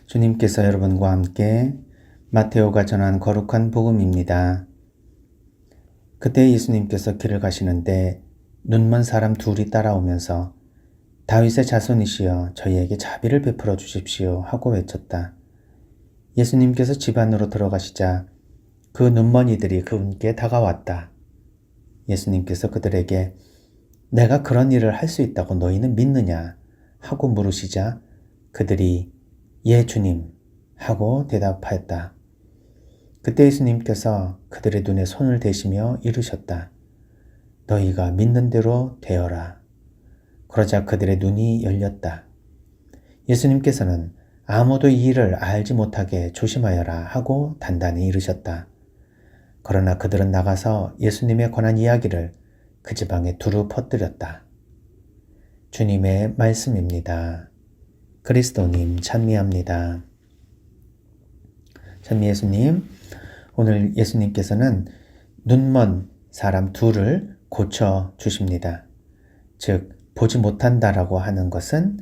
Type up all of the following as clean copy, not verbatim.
주님께서 여러분과 함께 마테오가 전한 거룩한 복음입니다. 그때 예수님께서 길을 가시는데 눈먼 사람 둘이 따라오면서 다윗의 자손이시여 저희에게 자비를 베풀어 주십시오 하고 외쳤다. 예수님께서 집 안으로 들어가시자 그 눈먼이들이 그분께 다가왔다. 예수님께서 그들에게 내가 그런 일을 할 수 있다고 너희는 믿느냐 하고 물으시자 그들이 예 주님 하고 대답하였다. 그때 예수님께서 그들의 눈에 손을 대시며 이르셨다. 너희가 믿는 대로 되어라. 그러자 그들의 눈이 열렸다. 예수님께서는 아무도 이 일을 알지 못하게 조심하여라 하고 단단히 이르셨다. 그러나 그들은 나가서 예수님에 관한 이야기를 그 지방에 두루 퍼뜨렸다. 주님의 말씀입니다. 그리스도님 찬미합니다. 찬미 예수님, 오늘 예수님께서는 눈먼 사람 둘을 고쳐 주십니다. 즉, 보지 못한다라고 하는 것은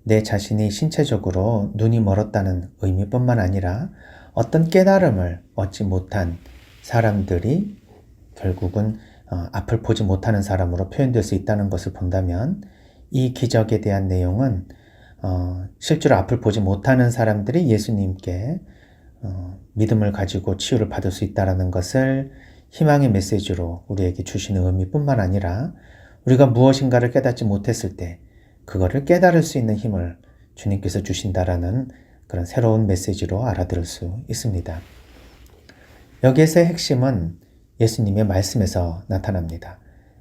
내 자신이 신체적으로 눈이 멀었다는 의미뿐만 아니라 어떤 깨달음을 얻지 못한 사람들이 결국은 앞을 보지 못하는 사람으로 표현될 수 있다는 것을 본다면 이 기적에 대한 내용은 실제로 앞을 보지 못하는 사람들이 예수님께 믿음을 가지고 치유를 받을 수 있다는 것을 희망의 메시지로 우리에게 주시는 의미뿐만 아니라 우리가 무엇인가를 깨닫지 못했을 때 그거를 깨달을 수 있는 힘을 주님께서 주신다라는 그런 새로운 메시지로 알아들을 수 있습니다. 여기에서의 핵심은 예수님의 말씀에서 나타납니다.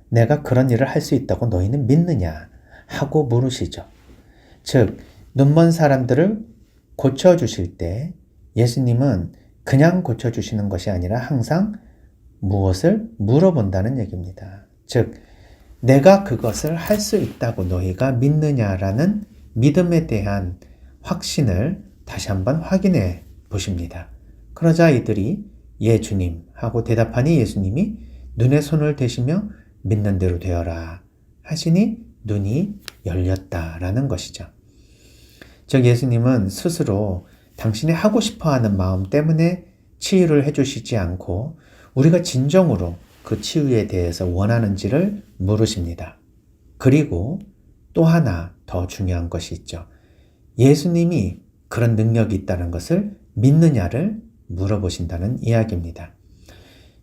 내가 그런 일을 할 수 있다고 너희는 믿느냐 하고 물으시죠. 즉, 눈먼 사람들을 고쳐주실 때 예수님은 그냥 고쳐주시는 것이 아니라 항상 무엇을 물어본다는 얘기입니다. 즉, 내가 그것을 할 수 있다고 너희가 믿느냐라는 믿음에 대한 확신을 다시 한번 확인해 보십니다. 그러자 이들이 예 주님 하고 대답하니 예수님이 눈에 손을 대시며 믿는 대로 되어라 하시니 눈이 열렸다라는 것이죠. 즉 예수님은 스스로 당신이 하고 싶어하는 마음 때문에 치유를 해주시지 않고 우리가 진정으로 그 치유에 대해서 원하는지를 물으십니다. 그리고 또 하나 더 중요한 것이 있죠. 예수님이 그런 능력이 있다는 것을 믿느냐를 물어보신다는 이야기입니다.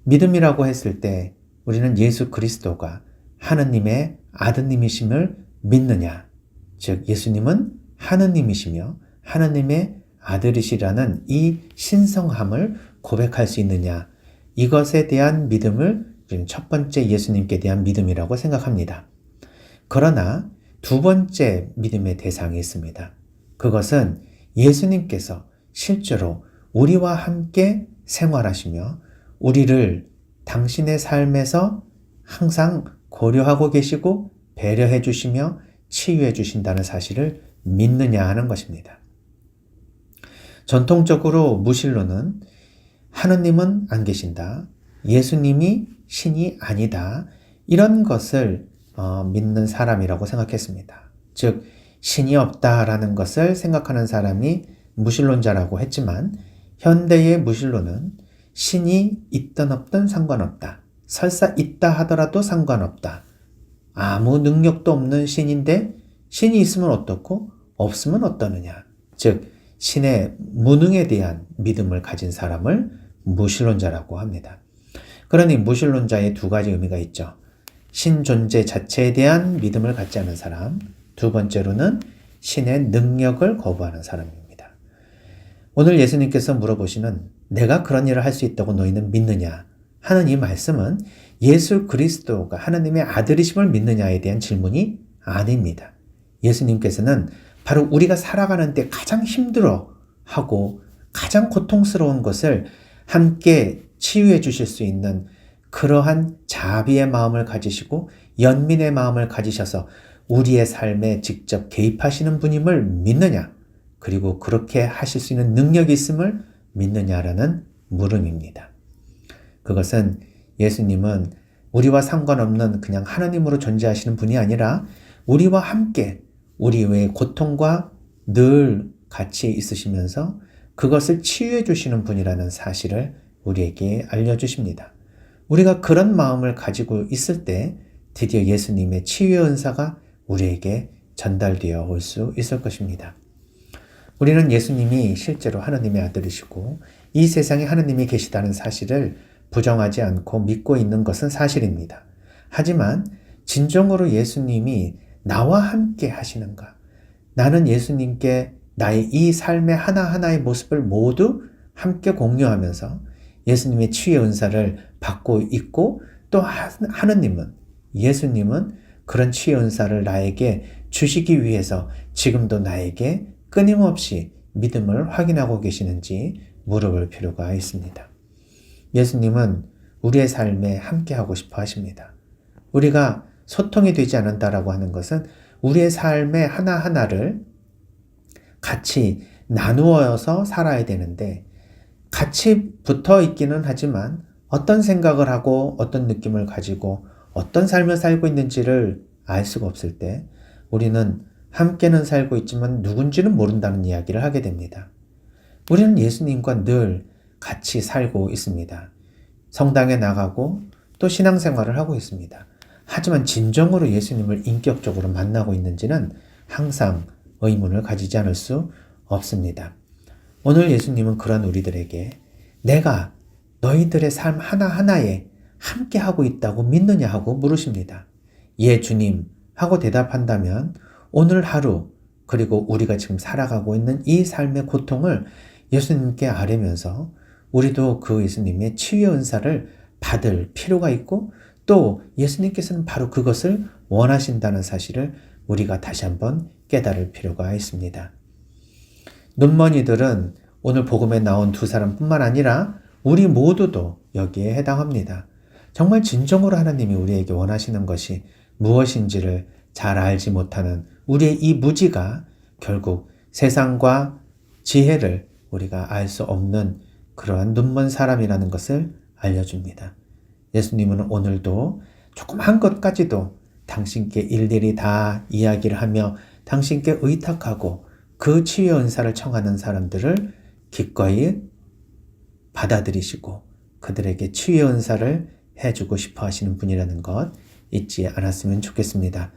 믿음이라고 했을 때 우리는 예수 그리스도가 하느님의 아드님이심을 믿느냐, 즉 예수님은 하느님이시며 하느님의 아들이시라는 이 신성함을 고백할 수 있느냐, 이것에 대한 믿음을 첫 번째 예수님께 대한 믿음이라고 생각합니다. 그러나 두 번째 믿음의 대상이 있습니다. 그것은 예수님께서 실제로 우리와 함께 생활하시며 우리를 당신의 삶에서 항상 고려하고 계시고 배려해 주시며 치유해 주신다는 사실을 믿느냐 하는 것입니다. 전통적으로 무신론은 하느님은 안 계신다, 예수님이 신이 아니다, 이런 것을 믿는 사람이라고 생각했습니다. 즉 신이 없다라는 것을 생각하는 사람이 무신론자라고 했지만 현대의 무신론은 신이 있든 없든 상관없다, 설사 있다 하더라도 상관없다, 아무 능력도 없는 신인데 신이 있으면 어떻고 없으면 어떠느냐, 즉 신의 무능에 대한 믿음을 가진 사람을 무신론자라고 합니다. 그러니 무신론자의 두 가지 의미가 있죠. 신 존재 자체에 대한 믿음을 갖지 않은 사람, 두 번째로는 신의 능력을 거부하는 사람입니다. 오늘 예수님께서 물어보시는 내가 그런 일을 할 수 있다고 너희는 믿느냐 하는 이 말씀은 예수 그리스도가 하나님의 아들이심을 믿느냐에 대한 질문이 아닙니다. 예수님께서는 바로 우리가 살아가는 데 가장 힘들어하고 가장 고통스러운 것을 함께 치유해 주실 수 있는 그러한 자비의 마음을 가지시고 연민의 마음을 가지셔서 우리의 삶에 직접 개입하시는 분임을 믿느냐, 그리고 그렇게 하실 수 있는 능력이 있음을 믿느냐라는 물음입니다. 그것은 예수님은 우리와 상관없는 그냥 하나님으로 존재하시는 분이 아니라 우리와 함께 우리의 고통과 늘 같이 있으시면서 그것을 치유해 주시는 분이라는 사실을 우리에게 알려주십니다. 우리가 그런 마음을 가지고 있을 때 드디어 예수님의 치유의 은사가 우리에게 전달되어 올 수 있을 것입니다. 우리는 예수님이 실제로 하나님의 아들이시고 이 세상에 하나님이 계시다는 사실을 부정하지 않고 믿고 있는 것은 사실입니다. 하지만 진정으로 예수님이 나와 함께 하시는가? 나는 예수님께 나의 이 삶의 하나하나의 모습을 모두 함께 공유하면서 예수님의 치유의 은사를 받고 있고 또 하느님은 예수님은 그런 치유의 은사를 나에게 주시기 위해서 지금도 나에게 끊임없이 믿음을 확인하고 계시는지 물어볼 필요가 있습니다. 예수님은 우리의 삶에 함께하고 싶어 하십니다. 우리가 소통이 되지 않는다라고 하는 것은 우리의 삶의 하나하나를 같이 나누어서 살아야 되는데 같이 붙어 있기는 하지만 어떤 생각을 하고 어떤 느낌을 가지고 어떤 삶을 살고 있는지를 알 수가 없을 때 우리는 함께는 살고 있지만 누군지는 모른다는 이야기를 하게 됩니다. 우리는 예수님과 늘 같이 살고 있습니다. 성당에 나가고 또 신앙생활을 하고 있습니다. 하지만 진정으로 예수님을 인격적으로 만나고 있는지는 항상 의문을 가지지 않을 수 없습니다. 오늘 예수님은 그런 우리들에게 내가 너희들의 삶 하나하나에 함께하고 있다고 믿느냐 하고 물으십니다. 예, 주님 하고 대답한다면 오늘 하루 그리고 우리가 지금 살아가고 있는 이 삶의 고통을 예수님께 아뢰면서 우리도 그 예수님의 치유의 은사를 받을 필요가 있고 또 예수님께서는 바로 그것을 원하신다는 사실을 우리가 다시 한번 깨달을 필요가 있습니다. 눈먼이들은 오늘 복음에 나온 두 사람뿐만 아니라 우리 모두도 여기에 해당합니다. 정말 진정으로 하나님이 우리에게 원하시는 것이 무엇인지를 잘 알지 못하는 우리의 이 무지가 결국 세상과 지혜를 우리가 알 수 없는 그러한 눈먼 사람이라는 것을 알려줍니다. 예수님은 오늘도 조그만 것까지도 당신께 일일이 다 이야기를 하며 당신께 의탁하고 그 치유의 은사를 청하는 사람들을 기꺼이 받아들이시고 그들에게 치유의 은사를 해주고 싶어 하시는 분이라는 것 잊지 않았으면 좋겠습니다.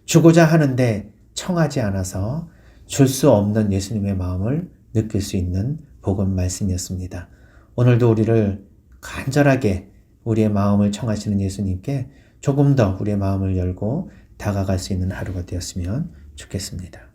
주고자 하는데 청하지 않아서 줄 수 없는 예수님의 마음을 느낄 수 있는 복음 말씀이었습니다. 오늘도 우리를 간절하게 우리의 마음을 청하시는 예수님께 조금 더 우리의 마음을 열고 다가갈 수 있는 하루가 되었으면 좋겠습니다.